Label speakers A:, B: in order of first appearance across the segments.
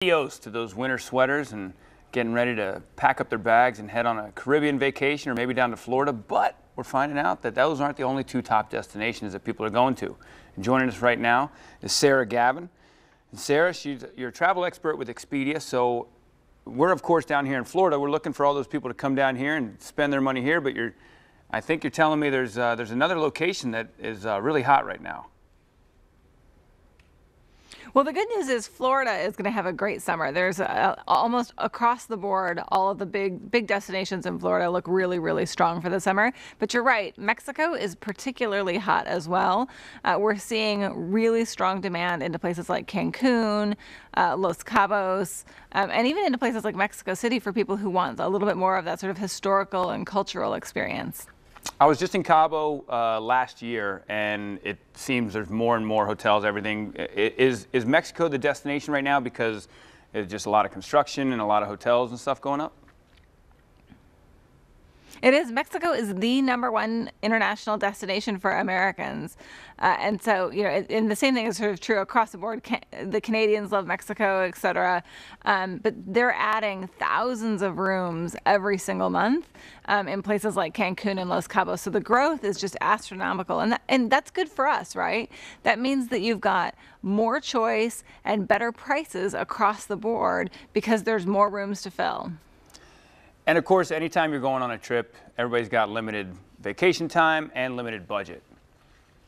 A: Adios to those winter sweaters and getting ready to pack up their bags and head on a Caribbean vacation or maybe down to Florida. But we're finding out that those aren't the only two top destinations that people are going to. And joining us right now is Sarah Gavin. And Sarah, you're a travel expert with Expedia. So we're, of course, down here in Florida. We're looking for all those people to come down here and spend their money here. But I think you're telling me there's another location that is really hot right now.
B: Well, the good news is Florida is going to have a great summer. There's almost across the board, all of the big destinations in Florida look really, really strong for the summer. But you're right, Mexico is particularly hot as well. We're seeing really strong demand into places like Cancun, Los Cabos, and even into places like Mexico City for people who want a little bit more of that sort of historical and cultural experience.
A: I was just in Cabo last year, and it seems there's more and more hotels, everything. Is Mexico the destination right now because there's just a lot of construction and a lot of hotels and stuff going up?
B: It is. Mexico is the #1 international destination for Americans. And so, you know, and the same thing is sort of true across the board. The Canadians love Mexico, et cetera. But they're adding thousands of rooms every single month in places like Cancun and Los Cabos. So the growth is just astronomical. And that's good for us, right? That means that you've got more choice and better prices across the board because there's more rooms to fill.
A: And of course, anytime you're going on a trip, everybody's got limited vacation time and limited budget.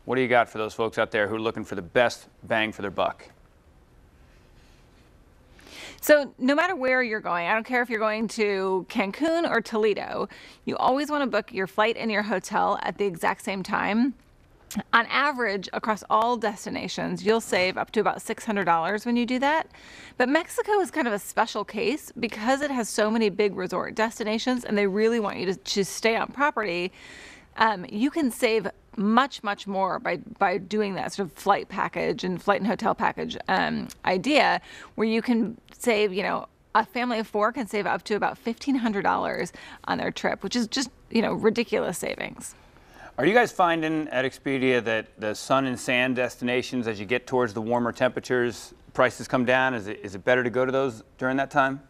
A: What do you got for those folks out there who are looking for the best bang for their buck?
B: So no matter where you're going, I don't care if you're going to Cancun or Toledo, you always want to book your flight and your hotel at the exact same time. On average, across all destinations, you'll save up to about $600 when you do that. But Mexico is kind of a special case because it has so many big resort destinations and they really want you to stay on property. You can save much, much more by doing that sort of flight package and flight and hotel package idea where you can save, you know, a family of 4 can save up to about $1,500 on their trip, which is just, you know, ridiculous savings.
A: Are you guys finding at Expedia that the sun and sand destinations, as you get towards the warmer temperatures, prices come down? Is it better to go to those during that time?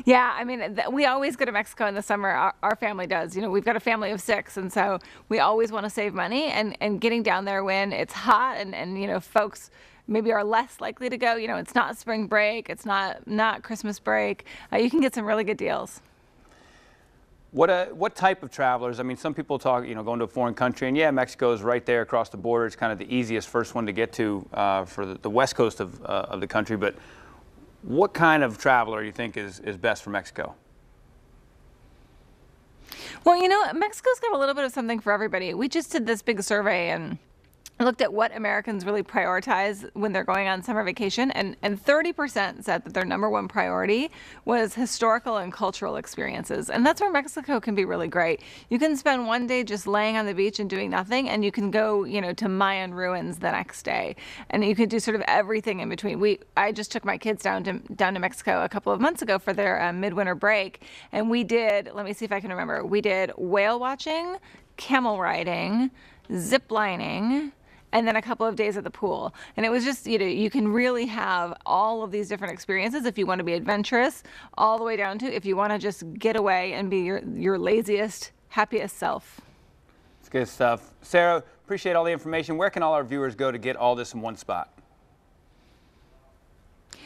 B: Yeah, I mean, we always go to Mexico in the summer. Our family does. You know, we've got a family of 6, and so we always want to save money. And getting down there when it's hot and you know, folks maybe are less likely to go. You know, it's not spring break, it's not Christmas break. You can get some really good deals.
A: What type of travelers? I mean, some people talk, you know, going to a foreign country, and yeah, Mexico is right there across the border. It's kind of the easiest first one to get to for the west coast of the country. But what kind of traveler do you think is best for Mexico?
B: Well, you know, Mexico's got a little bit of something for everybody. We just did this big survey and looked at what Americans really prioritize when they're going on summer vacation, and 30% said that their #1 priority was historical and cultural experiences. And that's where Mexico can be really great. You can spend one day just laying on the beach and doing nothing, and you can go, you know, to Mayan ruins the next day. And you can do sort of everything in between. I just took my kids down to Mexico a couple of months ago for their midwinter break, and we did, let me see if I can remember, we did whale watching, camel riding, zip lining, and then a couple of days at the pool. And it was just, you know, you can really have all of these different experiences if you want to be adventurous, all the way down to if you want to just get away and be your laziest, happiest self.
A: It's good stuff. Sarah, appreciate all the information. Where can all our viewers go to get all this in one spot?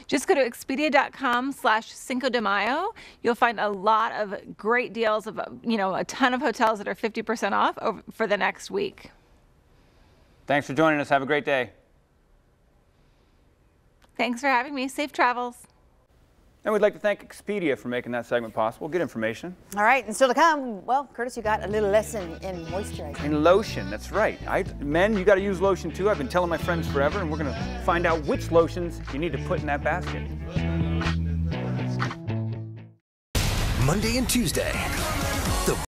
B: Just go to Expedia.com/Cinco de Mayo. You'll find a lot of great deals of, you know, a ton of hotels that are 50% off for the next week.
A: Thanks for joining us. Have a great day.
B: Thanks for having me. Safe travels.
A: And we'd like to thank Expedia for making that segment possible. Good information.
C: All right, and still to come, well, Curtis, you got a little lesson in moisturizing.
A: In lotion, that's right. Men, you got to use lotion too. I've been telling my friends forever, and we're going to find out which lotions you need to put in that basket.
D: Monday and Tuesday.